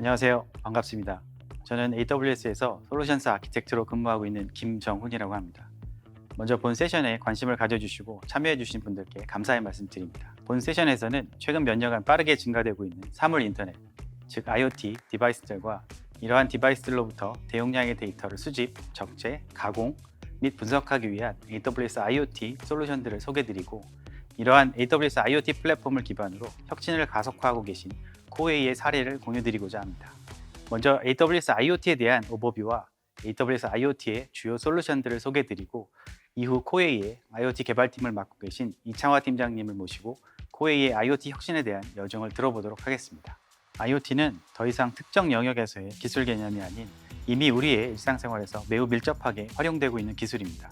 안녕하세요. 반갑습니다. 저는 AWS에서 솔루션스 아키텍트로 근무하고 있는 김정훈이라고 합니다. 먼저 본 세션에 관심을 가져주시고 참여해주신 분들께 감사의 말씀드립니다. 본 세션에서는 최근 몇 년간 빠르게 증가되고 있는 사물 인터넷, 즉 IoT 디바이스들과 이러한 디바이스들로부터 대용량의 데이터를 수집, 적재, 가공 및 분석하기 위한 AWS IoT 솔루션들을 소개드리고 이러한 AWS IoT 플랫폼을 기반으로 혁신을 가속화하고 계신 코웨이의 사례를 공유드리고자 합니다. 먼저 AWS IoT에 대한 오버뷰와 AWS IoT의 주요 솔루션들을 소개드리고 이후 코웨이의 IoT 개발팀을 맡고 계신 이창화 팀장님을 모시고 코웨이의 IoT 혁신에 대한 여정을 들어보도록 하겠습니다. IoT는 더 이상 특정 영역에서의 기술 개념이 아닌 이미 우리의 일상생활에서 매우 밀접하게 활용되고 있는 기술입니다.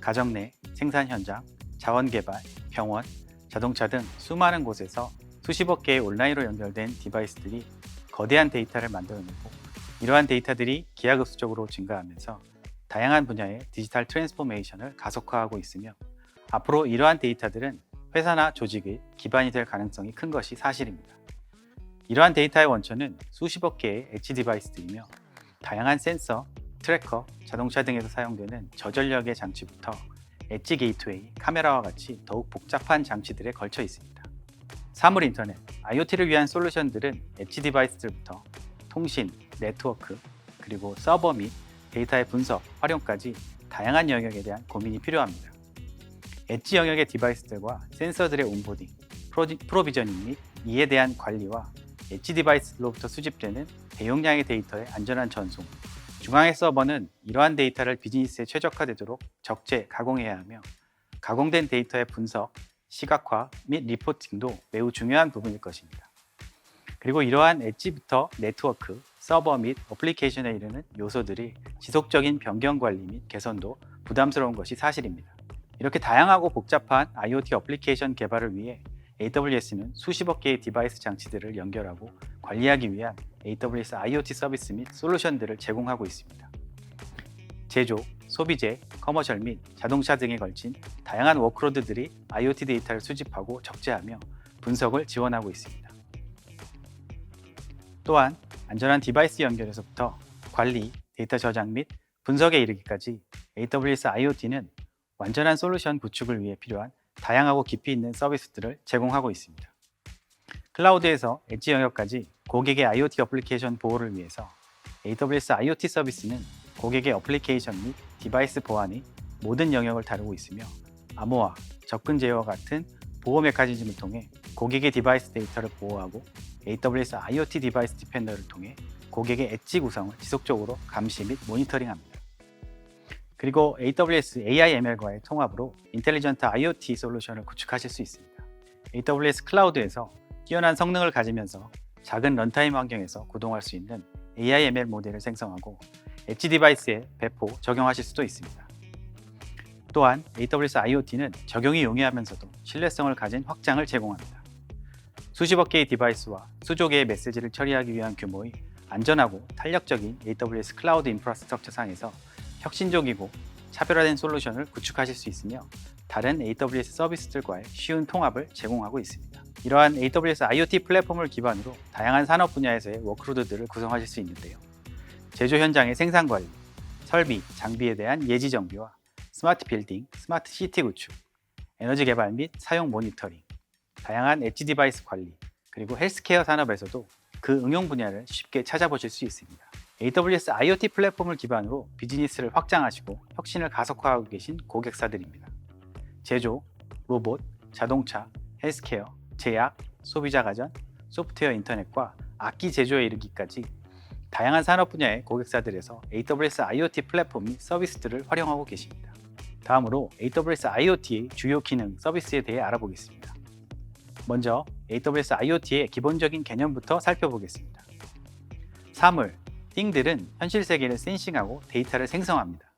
가정 내, 생산 현장, 자원 개발, 병원, 자동차 등 수많은 곳에서 수십억 개의 온라인으로 연결된 디바이스들이 거대한 데이터를 만들어내고 이러한 데이터들이 기하급수적으로 증가하면서 다양한 분야의 디지털 트랜스포메이션을 가속화하고 있으며 앞으로 이러한 데이터들은 회사나 조직의 기반이 될 가능성이 큰 것이 사실입니다. 이러한 데이터의 원천은 수십억 개의 엣지 디바이스들이며 다양한 센서, 트래커, 자동차 등에서 사용되는 저전력의 장치부터 엣지 게이트웨이, 카메라와 같이 더욱 복잡한 장치들에 걸쳐 있습니다. 사물 인터넷, IoT를 위한 솔루션들은 엣지 디바이스들부터 통신, 네트워크, 그리고 서버 및 데이터의 분석, 활용까지 다양한 영역에 대한 고민이 필요합니다. 엣지 영역의 디바이스들과 센서들의 온보딩, 프로비저닝 및 이에 대한 관리와 엣지 디바이스로부터 수집되는 대용량의 데이터의 안전한 전송, 중앙의 서버는 이러한 데이터를 비즈니스에 최적화되도록 적재, 가공해야 하며 가공된 데이터의 분석, 시각화 및 리포팅도 매우 중요한 부분일 것입니다. 그리고 이러한 엣지부터 네트워크, 서버 및 어플리케이션에 이르는 요소들이 지속적인 변경 관리 및 개선도 부담스러운 것이 사실입니다. 이렇게 다양하고 복잡한 IoT 어플리케이션 개발을 위해 AWS는 수십억 개의 디바이스 장치들을 연결하고 관리하기 위한 AWS IoT 서비스 및 솔루션들을 제공하고 있습니다. 제조, 소비재, 커머셜 및 자동차 등에 걸친 다양한 워크로드들이 IoT 데이터를 수집하고 적재하며 분석을 지원하고 있습니다. 또한 안전한 디바이스 연결에서부터 관리, 데이터 저장 및 분석에 이르기까지 AWS IoT는 완전한 솔루션 구축을 위해 필요한 다양하고 깊이 있는 서비스들을 제공하고 있습니다. 클라우드에서 엣지 영역까지 고객의 IoT 어플리케이션 보호를 위해서 AWS IoT 서비스는 고객의 어플리케이션 및 디바이스 보안의 모든 영역을 다루고 있으며 암호화, 접근 제어와 같은 보호 메커니즘을 통해 고객의 디바이스 데이터를 보호하고 AWS IoT 디바이스 디펜더를 통해 고객의 엣지 구성을 지속적으로 감시 및 모니터링합니다. 그리고 AWS AI/ML과의 통합으로 인텔리전트 IoT 솔루션을 구축하실 수 있습니다. AWS 클라우드에서 뛰어난 성능을 가지면서 작은 런타임 환경에서 구동할 수 있는 AI/ML 모델을 생성하고 엣지 디바이스에 배포, 적용하실 수도 있습니다. 또한 AWS IoT는 적용이 용이하면서도 신뢰성을 가진 확장을 제공합니다. 수십억 개의 디바이스와 수조 개의 메시지를 처리하기 위한 규모의 안전하고 탄력적인 AWS 클라우드 인프라스트럭처 상에서 혁신적이고 차별화된 솔루션을 구축하실 수 있으며 다른 AWS 서비스들과의 쉬운 통합을 제공하고 있습니다. 이러한 AWS IoT 플랫폼을 기반으로 다양한 산업 분야에서의 워크로드들을 구성하실 수 있는데요. 제조 현장의 생산 관리, 설비, 장비에 대한 예지 정비와 스마트 빌딩, 스마트 시티 구축, 에너지 개발 및 사용 모니터링, 다양한 엣지 디바이스 관리, 그리고 헬스케어 산업에서도 그 응용 분야를 쉽게 찾아보실 수 있습니다. AWS IoT 플랫폼을 기반으로 비즈니스를 확장하시고 혁신을 가속화하고 계신 고객사들입니다. 제조, 로봇, 자동차, 헬스케어, 제약, 소비자 가전, 소프트웨어 인터넷과 악기 제조에 이르기까지 다양한 산업 분야의 고객사들에서 AWS IoT 플랫폼 및 서비스들을 활용하고 계십니다. 다음으로 AWS IoT의 주요 기능, 서비스에 대해 알아보겠습니다. 먼저 AWS IoT의 기본적인 개념부터 살펴보겠습니다. 사물, 띵들은 현실 세계를 센싱하고 데이터를 생성합니다.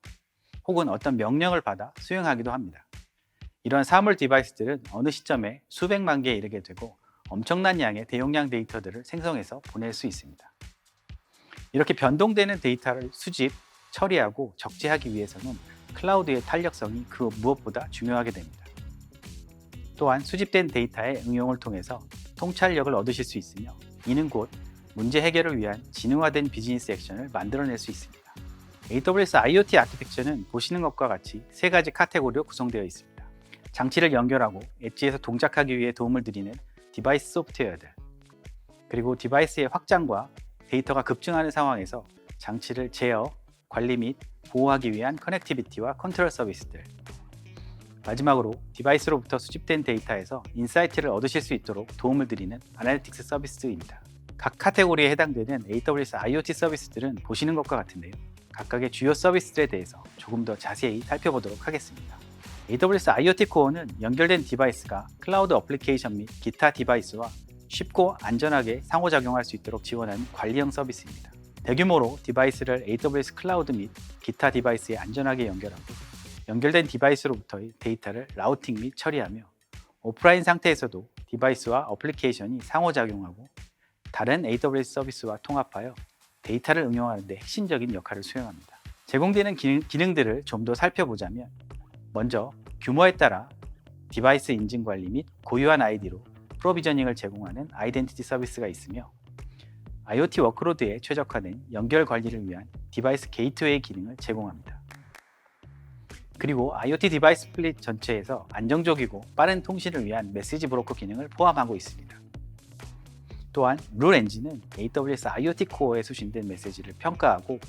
혹은 어떤 명령을 받아 수행하기도 합니다. 이런 사물 디바이스들은 어느 시점에 수백만 개에 이르게 되고 엄청난 양의 대용량 데이터들을 생성해서 보낼 수 있습니다. 이렇게 변동되는 데이터를 수집, 처리하고 적재하기 위해서는 클라우드의 탄력성이 그 무엇보다 중요하게 됩니다. 또한 수집된 데이터의 응용을 통해서 통찰력을 얻으실 수 있으며 이는 곧 문제 해결을 위한 지능화된 비즈니스 액션을 만들어낼 수 있습니다. AWS IoT 아키텍처는 보시는 것과 같이 세 가지 카테고리로 구성되어 있습니다. 장치를 연결하고 엣지에서 동작하기 위해 도움을 드리는 디바이스 소프트웨어들, 그리고 디바이스의 확장과 데이터가 급증하는 상황에서 장치를 제어, 관리 및 보호하기 위한 커넥티비티와 컨트롤 서비스들, 마지막으로 디바이스로부터 수집된 데이터에서 인사이트를 얻으실 수 있도록 도움을 드리는 아날리틱스 서비스입니다. 각 카테고리에 해당되는 AWS IoT 서비스들은 보시는 것과 같은데요. 각각의 주요 서비스들에 대해서 조금 더 자세히 살펴보도록 하겠습니다. AWS IoT 코어는 연결된 디바이스가 클라우드 어플리케이션 및 기타 디바이스와 쉽고 안전하게 상호작용할 수 있도록 지원하는 관리형 서비스입니다. 대규모로 디바이스를 AWS 클라우드 및 기타 디바이스에 안전하게 연결하고 연결된 디바이스로부터의 데이터를 라우팅 및 처리하며 오프라인 상태에서도 디바이스와 어플리케이션이 상호작용하고 다른 AWS 서비스와 통합하여 데이터를 응용하는 데 핵심적인 역할을 수행합니다. 제공되는 기능들을 좀 더 살펴보자면 먼저 규모에 따라 디바이스 인증 관리 및 고유한 아이디로 프로비저닝을 제공하는 아이덴티티 서비스가 있으며 IoT 워크로드에 최적화된 연결 관리를 위한 디바이스 게이트웨이 기능을 제공합니다. 그리고 IoT 디바이스 플릿 전체에서 안정적이고 빠른 통신을 위한 메시지 브로커 기능을 포함하고 있습니다. 또한 룰 엔진은 AWS IoT 코어에 수신된 메시지를 평가하고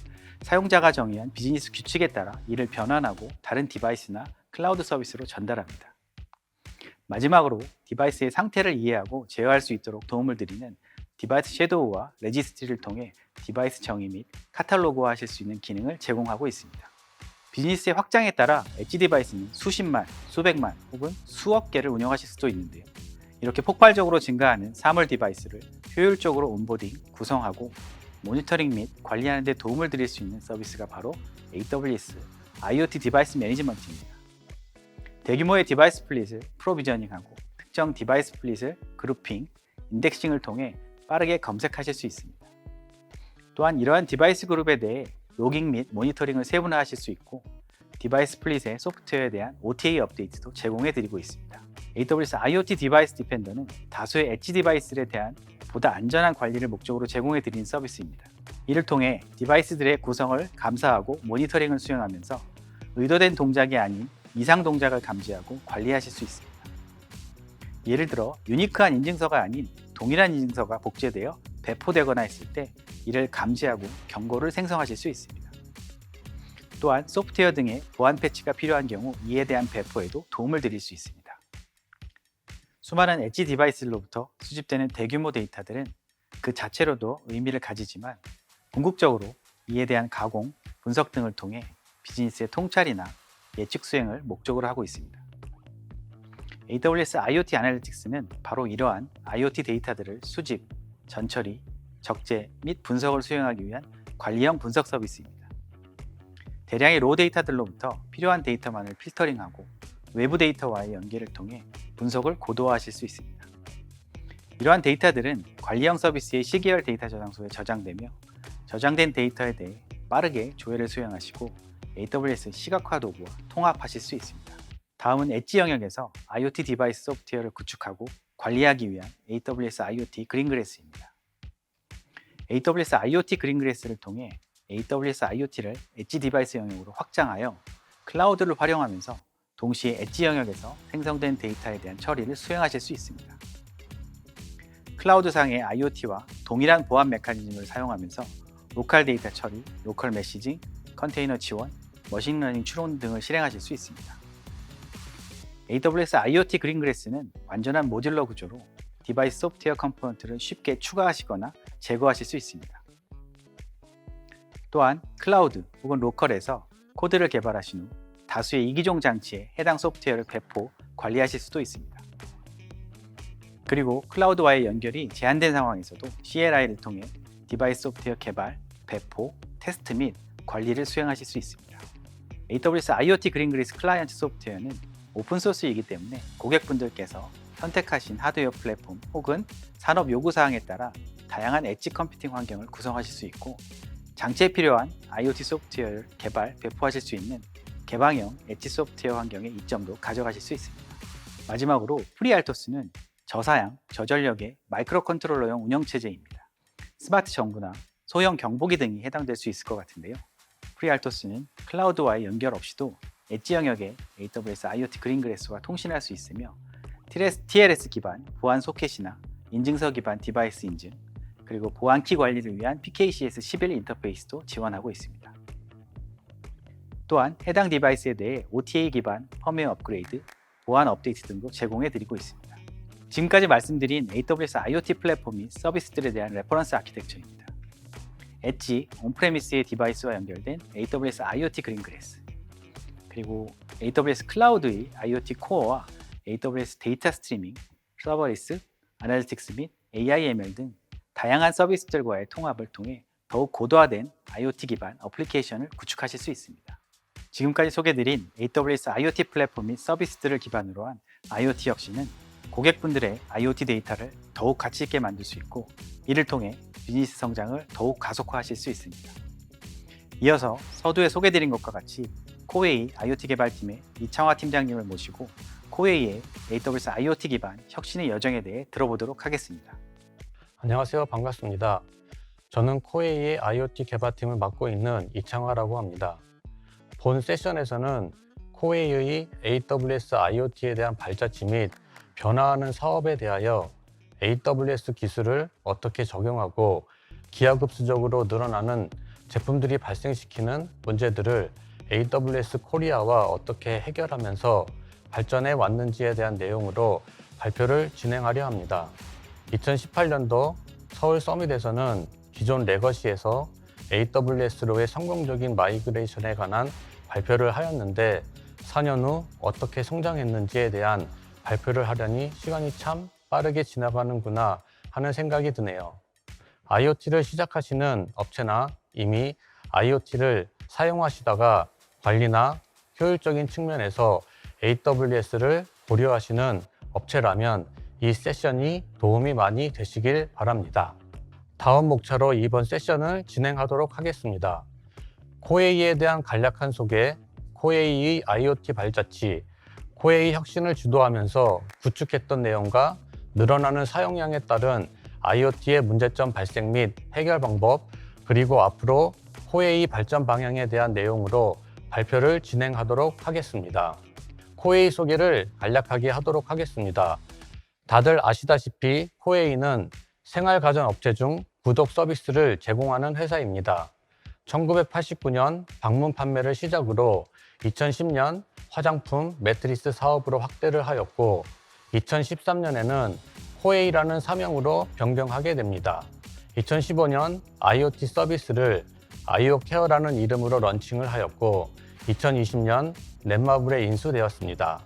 사용자가 정의한 비즈니스 규칙에 따라 이를 변환하고 다른 디바이스나 클라우드 서비스로 전달합니다. 마지막으로 디바이스의 상태를 이해하고 제어할 수 있도록 도움을 드리는 디바이스 섀도우와 레지스트리를 통해 디바이스 정의 및 카탈로그화 하실 수 있는 기능을 제공하고 있습니다. 비즈니스의 확장에 따라 엣지 디바이스는 수십만, 수백만 혹은 수억 개를 운영하실 수도 있는데요. 이렇게 폭발적으로 증가하는 사물 디바이스를 효율적으로 온보딩, 구성하고 모니터링 및 관리하는 데 도움을 드릴 수 있는 서비스가 바로 AWS IoT 디바이스 매니지먼트입니다. 대규모의 디바이스 플릿을 프로비저닝하고 특정 디바이스 플릿을 그룹핑, 인덱싱을 통해 빠르게 검색하실 수 있습니다. 또한 이러한 디바이스 그룹에 대해 로깅 및 모니터링을 세분화하실 수 있고 디바이스 플릿의 소프트웨어에 대한 OTA 업데이트도 제공해 드리고 있습니다. AWS IoT 디바이스 디펜더는 다수의 엣지 디바이스에 대한 보다 안전한 관리를 목적으로 제공해 드리는 서비스입니다. 이를 통해 디바이스들의 구성을 감사하고 모니터링을 수행하면서 의도된 동작이 아닌 이상 동작을 감지하고 관리하실 수 있습니다. 예를 들어 유니크한 인증서가 아닌 동일한 인증서가 복제되어 배포되거나 했을 때 이를 감지하고 경고를 생성하실 수 있습니다. 또한 소프트웨어 등의 보안 패치가 필요한 경우 이에 대한 배포에도 도움을 드릴 수 있습니다. 수많은 엣지 디바이스로부터 수집되는 대규모 데이터들은 그 자체로도 의미를 가지지만 궁극적으로 이에 대한 가공, 분석 등을 통해 비즈니스의 통찰이나 예측 수행을 목적으로 하고 있습니다. AWS IoT 아날리틱스는 바로 이러한 IoT 데이터들을 수집, 전처리, 적재 및 분석을 수행하기 위한 관리형 분석 서비스입니다. 대량의 로 데이터들로부터 필요한 데이터만을 필터링하고 외부 데이터와의 연계를 통해 분석을 고도화하실 수 있습니다. 이러한 데이터들은 관리형 서비스의 시계열 데이터 저장소에 저장되며 저장된 데이터에 대해 빠르게 조회를 수행하시고 AWS 시각화 도구와 통합하실 수 있습니다. 다음은 엣지 영역에서 IoT 디바이스 소프트웨어를 구축하고 관리하기 위한 AWS IoT 그린그래스입니다. AWS IoT 그린그래스를 통해 AWS IoT를 엣지 디바이스 영역으로 확장하여 클라우드를 활용하면서 동시에 엣지 영역에서 생성된 데이터에 대한 처리를 수행하실 수 있습니다. 클라우드상의 IoT와 동일한 보안 메커니즘을 사용하면서 로컬 데이터 처리, 로컬 메시징, 컨테이너 지원, 머신러닝 추론 등을 실행하실 수 있습니다. AWS IoT 그린그래스는 완전한 모듈러 구조로 디바이스 소프트웨어 컴포넌트를 쉽게 추가하시거나 제거하실 수 있습니다. 또한 클라우드 혹은 로컬에서 코드를 개발하신 후 다수의 이기종 장치에 해당 소프트웨어를 배포, 관리하실 수도 있습니다. 그리고 클라우드와의 연결이 제한된 상황에서도 CLI를 통해 디바이스 소프트웨어 개발, 배포, 테스트 및 관리를 수행하실 수 있습니다. AWS IoT 그린그래스 클라이언트 소프트웨어는 오픈소스이기 때문에 고객분들께서 선택하신 하드웨어 플랫폼 혹은 산업 요구사항에 따라 다양한 엣지 컴퓨팅 환경을 구성하실 수 있고 장치에 필요한 IoT 소프트웨어를 개발, 배포하실 수 있는 개방형 엣지 소프트웨어 환경의 이점도 가져가실 수 있습니다. 마지막으로 FreeRTOS는 저사양, 저전력의 마이크로 컨트롤러용 운영체제입니다. 스마트 전구나 소형 경보기 등이 해당될 수 있을 것 같은데요. FreeRTOS는 클라우드와의 연결 없이도 엣지 영역의 AWS IoT 그린그래스와 통신할 수 있으며 TLS 기반 보안 소켓이나 인증서 기반 디바이스 인증, 그리고 보안키 관리를 위한 PKCS11 인터페이스도 지원하고 있습니다. 또한 해당 디바이스에 대해 OTA 기반 펌웨어 업그레이드, 보안 업데이트 등도 제공해 드리고 있습니다. 지금까지 말씀드린 AWS IoT 플랫폼 및 서비스들에 대한 레퍼런스 아키텍처입니다. 엣지, 온프레미스의 디바이스와 연결된 AWS IoT 그린그래스, 그리고 AWS 클라우드의 IoT 코어와 AWS 데이터 스트리밍, 서버리스, 아날리틱스 및 AIML 등 다양한 서비스들과의 통합을 통해 더욱 고도화된 IoT 기반 어플리케이션을 구축하실 수 있습니다. 지금까지 소개드린 AWS IoT 플랫폼 및 서비스들을 기반으로 한 IoT 혁신은 고객분들의 IoT 데이터를 더욱 가치 있게 만들 수 있고, 이를 통해 비즈니스 성장을 더욱 가속화하실 수 있습니다. 이어서 서두에 소개드린 것과 같이 코웨이 IoT 개발팀의 이창화 팀장님을 모시고 코웨이의 AWS IoT 기반 혁신의 여정에 대해 들어보도록 하겠습니다. 안녕하세요. 반갑습니다. 저는 코웨이의 IoT 개발팀을 맡고 있는 이창화라고 합니다. 본 세션에서는 코웨이의 AWS IoT에 대한 발자취 및 변화하는 사업에 대하여 AWS 기술을 어떻게 적용하고 기하급수적으로 늘어나는 제품들이 발생시키는 문제들을 AWS 코리아와 어떻게 해결하면서 발전해 왔는지에 대한 내용으로 발표를 진행하려 합니다. 2018년도 서울 서밋에서는 기존 레거시에서 AWS로의 성공적인 마이그레이션에 관한 발표를 하였는데 4년 후 어떻게 성장했는지에 대한 발표를 하려니 시간이 참 빠르게 지나가는구나 하는 생각이 드네요. IoT를 시작하시는 업체나 이미 IoT를 사용하시다가 관리나 효율적인 측면에서 AWS를 고려하시는 업체라면 이 세션이 도움이 많이 되시길 바랍니다. 다음 목차로 이번 세션을 진행하도록 하겠습니다. 코웨이에 대한 간략한 소개, 코웨이의 IoT 발자취, 코웨이 혁신을 주도하면서 구축했던 내용과 늘어나는 사용량에 따른 IoT의 문제점 발생 및 해결 방법, 그리고 앞으로 코웨이 발전 방향에 대한 내용으로 발표를 진행하도록 하겠습니다. 코웨이 소개를 간략하게 하도록 하겠습니다. 다들 아시다시피 코웨이는 생활가전업체 중 구독 서비스를 제공하는 회사입니다. 1989년 방문 판매를 시작으로 2010년 화장품 매트리스 사업으로 확대를 하였고 2013년에는 코웨이라는 사명으로 변경하게 됩니다. 2015년 IoT 서비스를 아이오케어라는 이름으로 런칭을 하였고 2020년 넷마블에 인수되었습니다.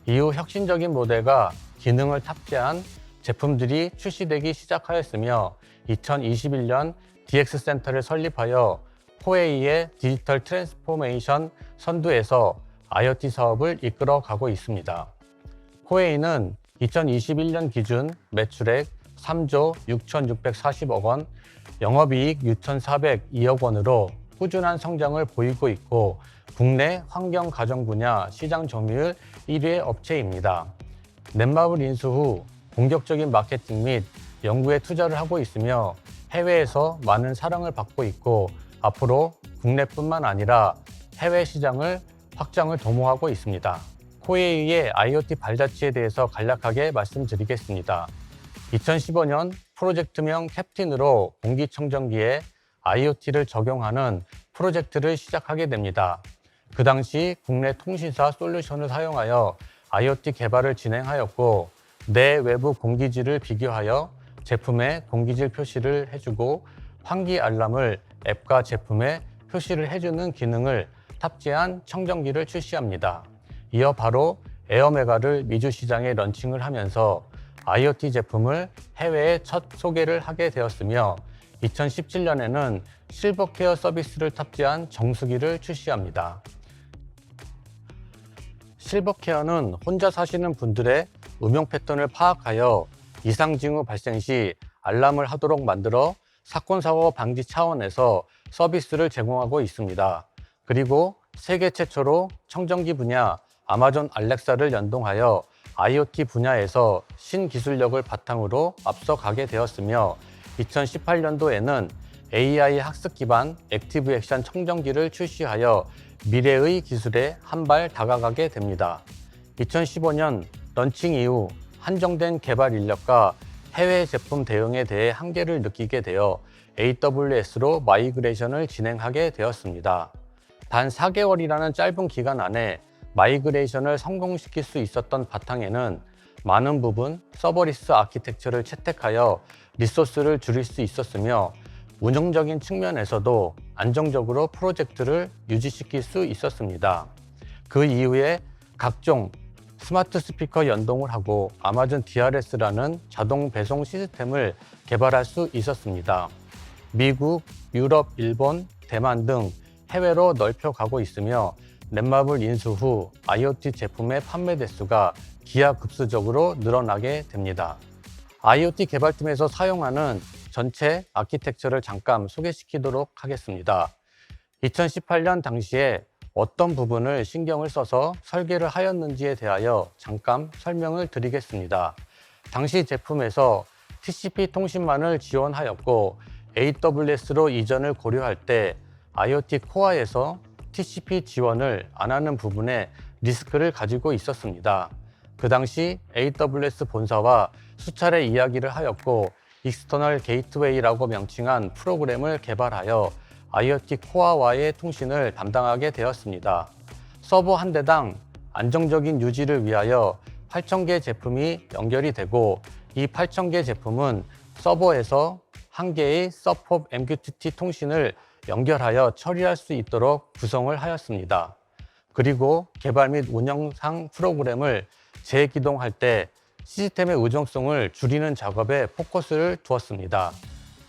이후 혁신적인 모델과 기능을 탑재한 제품들이 출시되기 시작하였으며 2021년 DX 센터를 설립하여 코웨이의 디지털 트랜스포메이션 선두에서 IoT 사업을 이끌어 가고 있습니다. 코웨이는 2021년 기준 매출액 3조 6,640억 원, 영업이익 6,402억 원으로 꾸준한 성장을 보이고 있고 국내 환경 가전 분야 시장 점유율 1위의 업체입니다. 넷마블 인수 후 공격적인 마케팅 및 연구에 투자를 하고 있으며 해외에서 많은 사랑을 받고 있고 앞으로 국내뿐만 아니라 해외 시장을 확장을 도모하고 있습니다. 코웨이의 IoT 발자취에 대해서 간략하게 말씀드리겠습니다. 2015년 프로젝트명 캡틴으로 공기청정기에 IoT를 적용하는 프로젝트를 시작하게 됩니다. 그 당시 국내 통신사 솔루션을 사용하여 IoT 개발을 진행하였고 내 외부 공기질을 비교하여 제품에 공기질 표시를 해주고 환기 알람을 앱과 제품에 표시를 해주는 기능을 탑재한 청정기를 출시합니다. 이어 바로 에어메가를 미주 시장에 런칭을 하면서 IoT 제품을 해외에 첫 소개를 하게 되었으며 2017년에는 실버케어 서비스를 탑재한 정수기를 출시합니다. 실버케어는 혼자 사시는 분들의 음용 패턴을 파악하여 이상 징후 발생 시 알람을 하도록 만들어 사건 사고 방지 차원에서 서비스를 제공하고 있습니다. 그리고 세계 최초로 청정기 분야 아마존 알렉사를 연동하여 IoT 분야에서 신기술력을 바탕으로 앞서가게 되었으며 2018년도에는 AI 학습 기반 액티브 액션 청정기를 출시하여 미래의 기술에 한 발 다가가게 됩니다. 2015년 런칭 이후 한정된 개발 인력과 해외 제품 대응에 대해 한계를 느끼게 되어 AWS로 마이그레이션을 진행하게 되었습니다. 단 4개월이라는 짧은 기간 안에 마이그레이션을 성공시킬 수 있었던 바탕에는 많은 부분 서버리스 아키텍처를 채택하여 리소스를 줄일 수 있었으며 운영적인 측면에서도 안정적으로 프로젝트를 유지시킬 수 있었습니다. 그 이후에 각종 스마트 스피커 연동을 하고 아마존 DRS라는 자동 배송 시스템을 개발할 수 있었습니다. 미국, 유럽, 일본, 대만 등 해외로 넓혀가고 있으며 넷마블 인수 후 IoT 제품의 판매 대수가 기하급수적으로 늘어나게 됩니다. IoT 개발팀에서 사용하는 전체 아키텍처를 잠깐 소개시키도록 하겠습니다. 2018년 당시에 어떤 부분을 신경을 써서 설계를 하였는지에 대하여 잠깐 설명을 드리겠습니다. 당시 제품에서 TCP 통신만을 지원하였고 AWS로 이전을 고려할 때 IoT 코어에서 TCP 지원을 안 하는 부분에 리스크를 가지고 있었습니다. 그 당시 AWS 본사와 수차례 이야기를 하였고 익스터널 게이트웨이라고 명칭한 프로그램을 개발하여 IoT 코어와의 통신을 담당하게 되었습니다. 서버 한 대당 안정적인 유지를 위하여 8,000개 제품이 연결이 되고 이 8,000개 제품은 서버에서 한 개의 서폿 MQTT 통신을 연결하여 처리할 수 있도록 구성을 하였습니다. 그리고 개발 및 운영상 프로그램을 재기동할 때 시스템의 의존성을 줄이는 작업에 포커스를 두었습니다.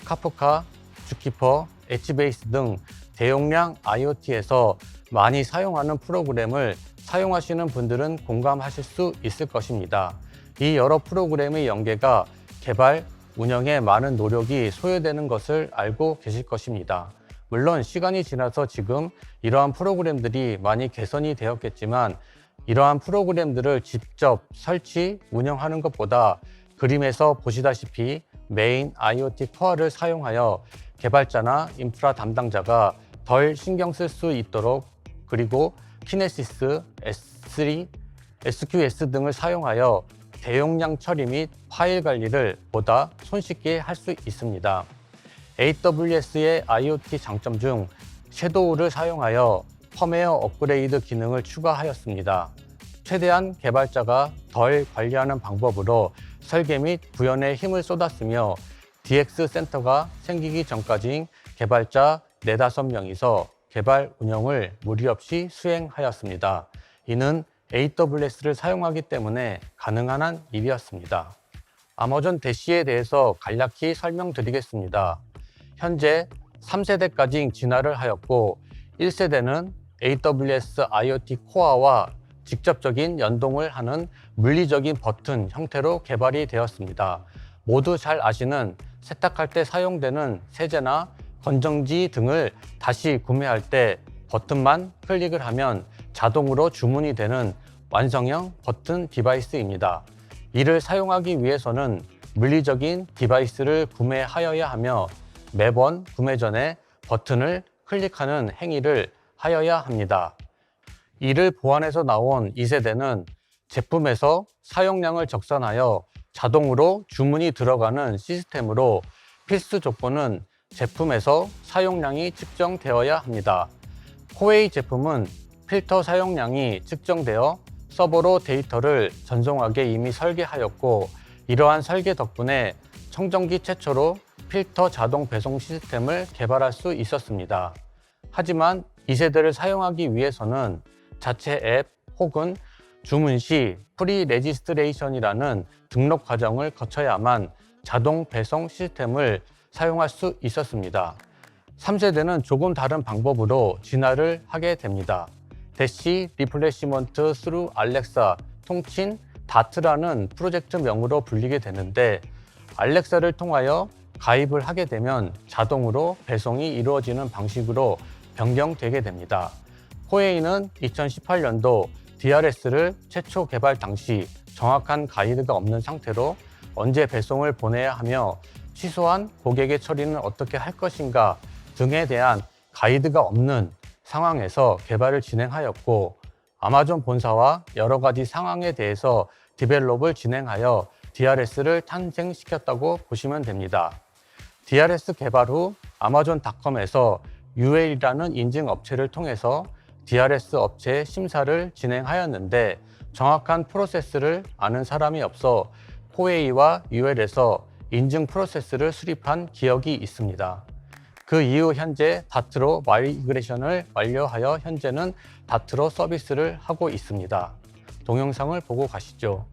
카프카, 주키퍼, 엣지베이스 등 대용량 IoT에서 많이 사용하는 프로그램을 사용하시는 분들은 공감하실 수 있을 것입니다. 이 여러 프로그램의 연계가 개발, 운영에 많은 노력이 소요되는 것을 알고 계실 것입니다. 물론 시간이 지나서 지금 이러한 프로그램들이 많이 개선이 되었겠지만 이러한 프로그램들을 직접 설치, 운영하는 것보다 그림에서 보시다시피 메인 IoT 코어를 사용하여 개발자나 인프라 담당자가 덜 신경 쓸 수 있도록 그리고 키네시스, S3, SQS 등을 사용하여 대용량 처리 및 파일 관리를 보다 손쉽게 할 수 있습니다. AWS의 IoT 장점 중 섀도우를 사용하여 펌웨어 업그레이드 기능을 추가하였습니다. 최대한 개발자가 덜 관리하는 방법으로 설계 및 구현에 힘을 쏟았으며 DX 센터가 생기기 전까지 개발자 4~5명이서 개발 운영을 무리 없이 수행하였습니다. 이는 AWS를 사용하기 때문에 가능한 일이었습니다. 아마존 대시에 대해서 간략히 설명드리겠습니다. 현재 3세대까지 진화를 하였고 1세대는 AWS IoT 코어와 직접적인 연동을 하는 물리적인 버튼 형태로 개발이 되었습니다. 모두 잘 아시는 세탁할 때 사용되는 세제나 건전지 등을 다시 구매할 때 버튼만 클릭을 하면 자동으로 주문이 되는 완성형 버튼 디바이스입니다. 이를 사용하기 위해서는 물리적인 디바이스를 구매하여야 하며 매번 구매 전에 버튼을 클릭하는 행위를 하여야 합니다. 이를 보완해서 나온 2세대는 제품에서 사용량을 적산하여 자동으로 주문이 들어가는 시스템으로 필수 조건은 제품에서 사용량이 측정되어야 합니다. 코웨이 제품은 필터 사용량이 측정되어 서버로 데이터를 전송하게 이미 설계하였고 이러한 설계 덕분에 청정기 최초로 필터 자동 배송 시스템을 개발할 수 있었습니다. 하지만 2세대를 사용하기 위해서는 자체 앱 혹은 주문 시 프리 레지스트레이션이라는 등록 과정을 거쳐야만 자동 배송 시스템을 사용할 수 있었습니다. 3세대는 조금 다른 방법으로 진화를 하게 됩니다. 대시 리플레시먼트 스루 알렉사 통칭 다트라는 프로젝트명으로 불리게 되는데 알렉사를 통하여 가입을 하게 되면 자동으로 배송이 이루어지는 방식으로 변경되게 됩니다. 코웨이는 2018년도 DRS를 최초 개발 당시 정확한 가이드가 없는 상태로 언제 배송을 보내야 하며 취소한 고객의 처리는 어떻게 할 것인가 등에 대한 가이드가 없는 상황에서 개발을 진행하였고, 아마존 본사와 여러 가지 상황에 대해서 디벨롭을 진행하여 DRS를 탄생시켰다고 보시면 됩니다. DRS 개발 후 아마존닷컴에서 UL이라는 인증 업체를 통해서 DRS 업체 심사를 진행하였는데, 정확한 프로세스를 아는 사람이 없어 코웨이와 UL에서 인증 프로세스를 수립한 기억이 있습니다. 그 이후 현재 다트로 마이그레이션을 완료하여 현재는 다트로 서비스를 하고 있습니다. 동영상을 보고 가시죠.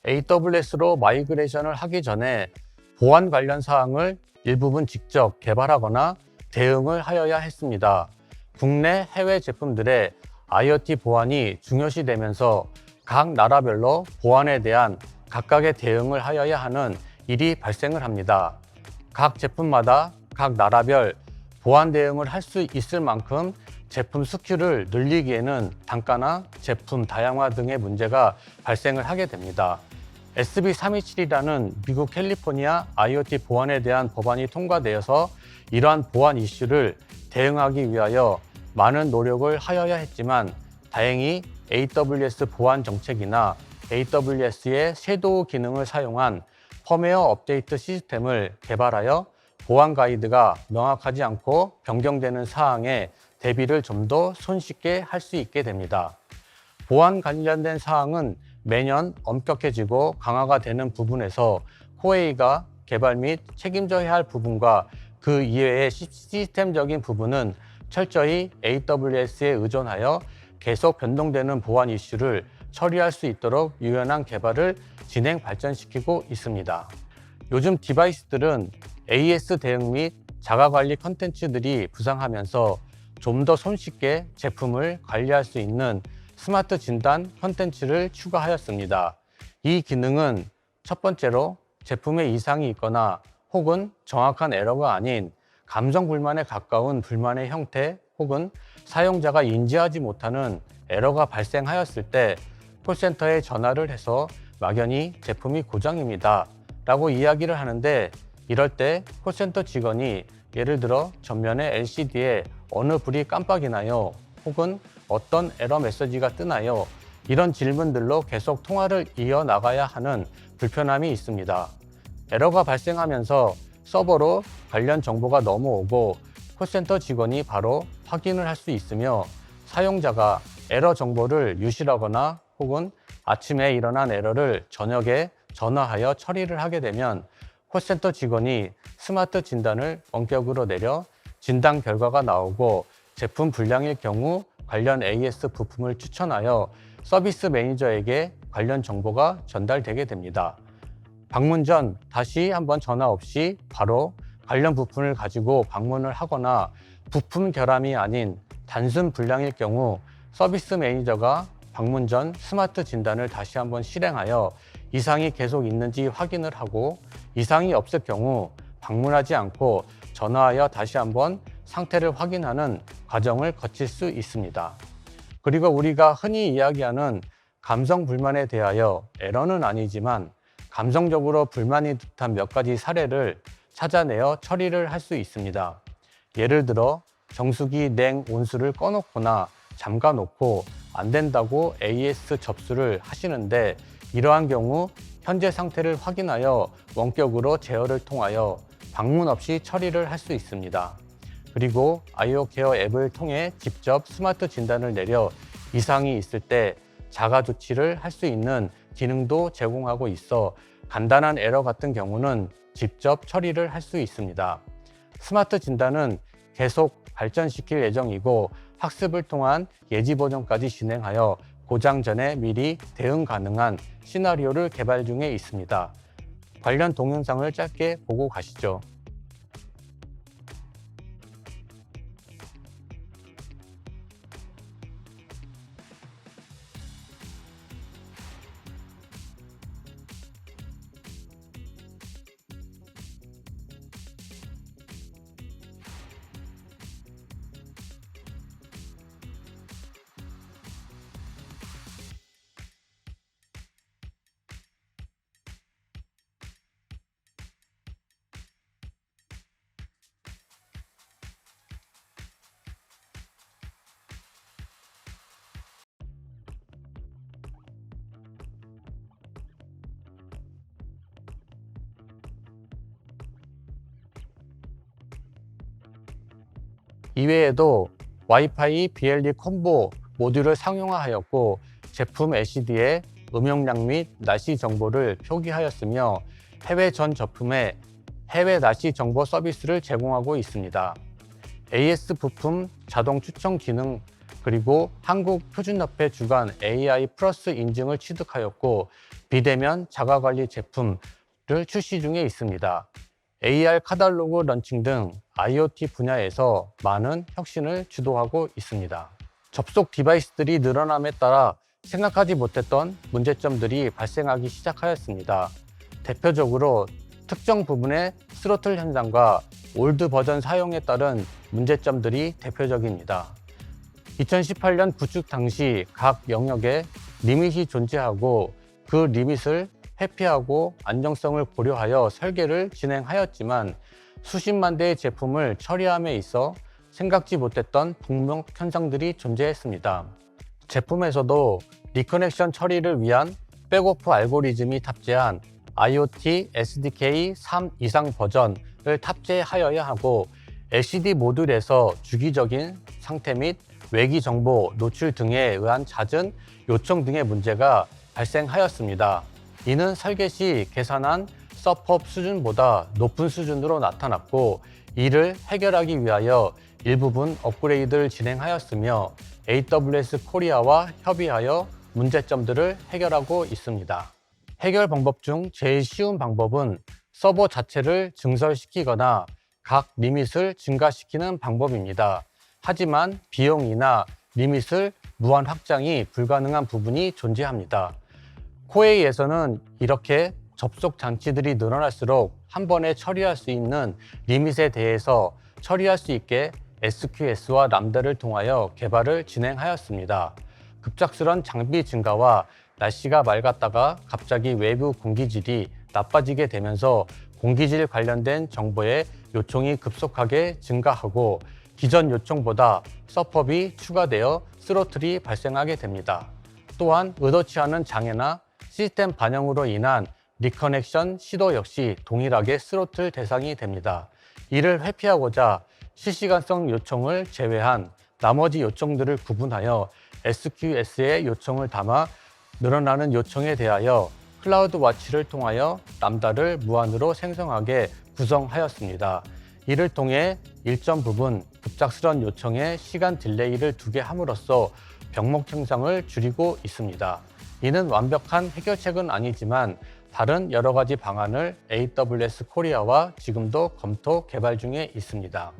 AWS로 마이그레이션을 하기 전에 보안 관련 사항을 일부분 직접 개발하거나 대응을 하여야 했습니다. 국내 해외 제품들의 IoT 보안이 중요시되면서 각 나라별로 보안에 대한 각각의 대응을 하여야 하는 일이 발생을 합니다. 각 제품마다 각 나라별 보안 대응을 할 수 있을 만큼 제품 스큐를 늘리기에는 단가나 제품 다양화 등의 문제가 발생을 하게 됩니다. SB327이라는 미국 캘리포니아 IoT 보안에 대한 법안이 통과되어서 이러한 보안 이슈를 대응하기 위하여 많은 노력을 하여야 했지만, 다행히 AWS 보안 정책이나 AWS의 섀도우 기능을 사용한 펌웨어 업데이트 시스템을 개발하여 보안 가이드가 명확하지 않고 변경되는 사항에 대비를 좀 더 손쉽게 할 수 있게 됩니다. 보안 관련된 사항은 매년 엄격해지고 강화가 되는 부분에서 코웨이가 개발 및 책임져야 할 부분과 그 이외의 시스템적인 부분은 철저히 AWS에 의존하여 계속 변동되는 보안 이슈를 처리할 수 있도록 유연한 개발을 진행 발전시키고 있습니다. 요즘 디바이스들은 AS 대응 및 자가 관리 컨텐츠들이 부상하면서 좀 더 손쉽게 제품을 관리할 수 있는 스마트 진단 컨텐츠를 추가하였습니다. 이 기능은 첫 번째로 제품에 이상이 있거나 혹은 정확한 에러가 아닌 감정 불만에 가까운 불만의 형태 혹은 사용자가 인지하지 못하는 에러가 발생하였을 때 콜센터에 전화를 해서 막연히 제품이 고장입니다 라고 이야기를 하는데, 이럴 때 콜센터 직원이 예를 들어 전면의 LCD에 어느 불이 깜빡이나요? 혹은 어떤 에러 메시지가 뜨나요? 이런 질문들로 계속 통화를 이어나가야 하는 불편함이 있습니다. 에러가 발생하면서 서버로 관련 정보가 넘어오고 콜센터 직원이 바로 확인을 할 수 있으며, 사용자가 에러 정보를 유실하거나 혹은 아침에 일어난 에러를 저녁에 전화하여 처리를 하게 되면 콜센터 직원이 스마트 진단을 원격으로 내려 진단 결과가 나오고, 제품 불량일 경우 관련 AS 부품을 추천하여 서비스 매니저에게 관련 정보가 전달되게 됩니다. 방문 전 다시 한번 전화 없이 바로 관련 부품을 가지고 방문을 하거나, 부품 결함이 아닌 단순 불량일 경우 서비스 매니저가 방문 전 스마트 진단을 다시 한번 실행하여 이상이 계속 있는지 확인을 하고, 이상이 없을 경우 방문하지 않고 전화하여 다시 한번 상태를 확인하는 과정을 거칠 수 있습니다. 그리고 우리가 흔히 이야기하는 감정 불만에 대하여 에러는 아니지만 감정적으로 불만이 듯한 몇 가지 사례를 찾아내어 처리를 할 수 있습니다. 예를 들어 정수기 냉 온수를 꺼놓거나 잠가놓고 안 된다고 AS 접수를 하시는데, 이러한 경우 현재 상태를 확인하여 원격으로 제어를 통하여 방문 없이 처리를 할 수 있습니다. 그리고 아이오케어 앱을 통해 직접 스마트 진단을 내려 이상이 있을 때 자가 조치를 할 수 있는 기능도 제공하고 있어 간단한 에러 같은 경우는 직접 처리를 할 수 있습니다. 스마트 진단은 계속 발전시킬 예정이고, 학습을 통한 예지 버전까지 진행하여 고장 전에 미리 대응 가능한 시나리오를 개발 중에 있습니다. 관련 동영상을 짧게 보고 가시죠. 이외에도 와이파이 BLE 콤보 모듈을 상용화하였고 제품 LCD에 음용량 및 날씨 정보를 표기하였으며 해외 전 제품에 해외 날씨 정보 서비스를 제공하고 있습니다. AS 부품 자동 추천 기능 그리고 한국표준협회 주관 AI 플러스 인증을 취득하였고 비대면 자가관리 제품을 출시 중에 있습니다. AR 카탈로그 런칭 등 IoT 분야에서 많은 혁신을 주도하고 있습니다. 접속 디바이스들이 늘어남에 따라 생각하지 못했던 문제점들이 발생하기 시작하였습니다. 대표적으로 특정 부분의 스로틀 현상과 올드 버전 사용에 따른 문제점들이 대표적입니다. 2018년 구축 당시 각 영역에 리밋이 존재하고 그 리밋을 회피하고 안정성을 고려하여 설계를 진행하였지만 수십만 대의 제품을 처리함에 있어 생각지 못했던 북록 현상들이 존재했습니다. 제품에서도 리커넥션 처리를 위한 백오프 알고리즘이 탑재한 IoT SDK 3 이상 버전을 탑재하여야 하고 LCD 모듈에서 주기적인 상태 및 외기 정보 노출 등에 의한 잦은 요청 등의 문제가 발생하였습니다. 이는 설계 시 계산한 서법 수준보다 높은 수준으로 나타났고 이를 해결하기 위하여 일부분 업그레이드를 진행하였으며 AWS 코리아와 협의하여 문제점들을 해결하고 있습니다. 해결 방법 중 제일 쉬운 방법은 서버 자체를 증설시키거나 각 리밋을 증가시키는 방법입니다. 하지만 비용이나 리밋을 무한 확장이 불가능한 부분이 존재합니다. 코웨이에서는 이렇게 접속 장치들이 늘어날수록 한 번에 처리할 수 있는 리밋에 대해서 처리할 수 있게 SQS와 람다를 통하여 개발을 진행하였습니다. 급작스런 장비 증가와 날씨가 맑았다가 갑자기 외부 공기질이 나빠지게 되면서 공기질 관련된 정보의 요청이 급속하게 증가하고 기존 요청보다 서법이 추가되어 스로틀이 발생하게 됩니다. 또한 의도치 않은 장애나 시스템 반영으로 인한 리커넥션 시도 역시 동일하게 스로틀 대상이 됩니다. 이를 회피하고자 실시간성 요청을 제외한 나머지 요청들을 구분하여 SQS의 요청을 담아 늘어나는 요청에 대하여 클라우드 와치를 통하여 람다를 무한으로 생성하게 구성하였습니다. 이를 통해 일정 부분 급작스런 요청에 시간 딜레이를 두게 함으로써 병목 형상을 줄이고 있습니다. 이는 완벽한 해결책은 아니지만 다른 여러 가지 방안을 AWS 코리아와 지금도 검토 개발 중에 있습니다.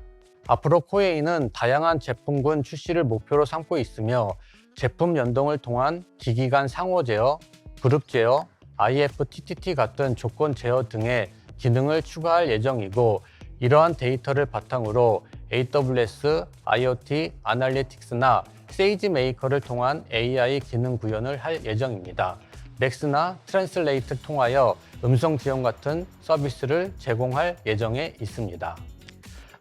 앞으로 코웨이는 다양한 제품군 출시를 목표로 삼고 있으며 제품 연동을 통한 기기 간 상호 제어, 그룹 제어, IFTTT 같은 조건 제어 등의 기능을 추가할 예정이고 이러한 데이터를 바탕으로 AWS IoT 아날리틱스나 세이지메이커를 통한 AI 기능 구현을 할 예정입니다. 렉스나 트랜슬레이트를 통하여 음성 지원 같은 서비스를 제공할 예정에 있습니다.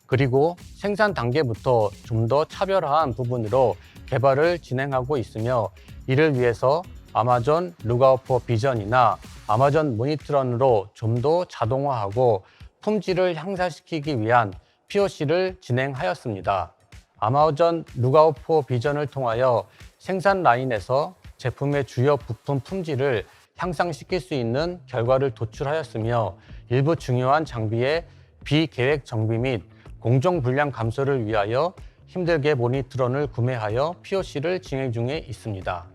그리고 생산 단계부터 좀 더 차별화한 부분으로 개발을 진행하고 있으며 이를 위해서 아마존 룩아웃4 비전이나 아마존 모니트런으로 좀 더 자동화하고 품질을 향상시키기 위한 POC를 진행하였습니다. 아마존 룩아웃4 비전을 통하여 생산 라인에서 제품의 주요 부품 품질을 향상시킬 수 있는 결과를 도출하였으며 일부 중요한 장비의 비계획 정비 및 공정 불량 감소를 위하여 힘들게 모니트론을 구매하여 POC를 진행 중에 있습니다.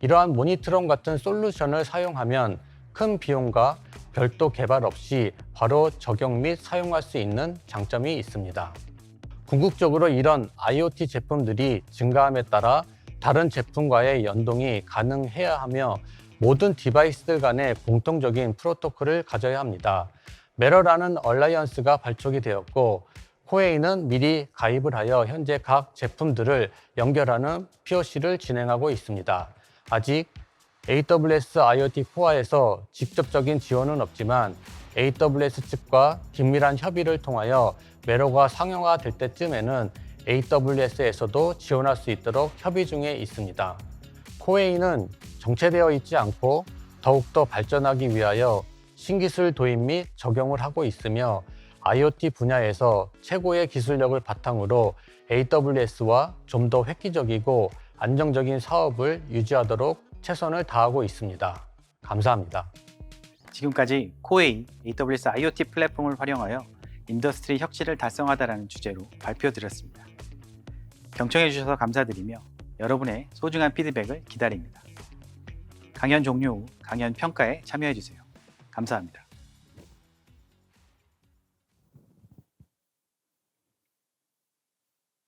이러한 모니트론 같은 솔루션을 사용하면 큰 비용과 별도 개발 없이 바로 적용 및 사용할 수 있는 장점이 있습니다. 궁극적으로 이런 IoT 제품들이 증가함에 따라 다른 제품과의 연동이 가능해야 하며 모든 디바이스들 간의 공통적인 프로토콜을 가져야 합니다. 메러라는 얼라이언스가 발족이 되었고 코웨이는 미리 가입을 하여 현재 각 제품들을 연결하는 POC를 진행하고 있습니다. 아직 AWS IoT 코어에서 직접적인 지원은 없지만 AWS 측과 긴밀한 협의를 통하여 메러가 상용화될 때쯤에는 AWS에서도 지원할 수 있도록 협의 중에 있습니다. 코웨이는 정체되어 있지 않고 더욱더 발전하기 위하여 신기술 도입 및 적용을 하고 있으며 IoT 분야에서 최고의 기술력을 바탕으로 AWS와 좀 더 획기적이고 안정적인 사업을 유지하도록 최선을 다하고 있습니다. 감사합니다. 지금까지 코웨이 AWS IoT 플랫폼을 활용하여 인더스트리 혁신을 달성하다라는 주제로 발표드렸습니다. 경청해 주셔서 감사드리며 여러분의 소중한 피드백을 기다립니다. 강연 종료 후 강연 평가에 참여해 주세요. 감사합니다.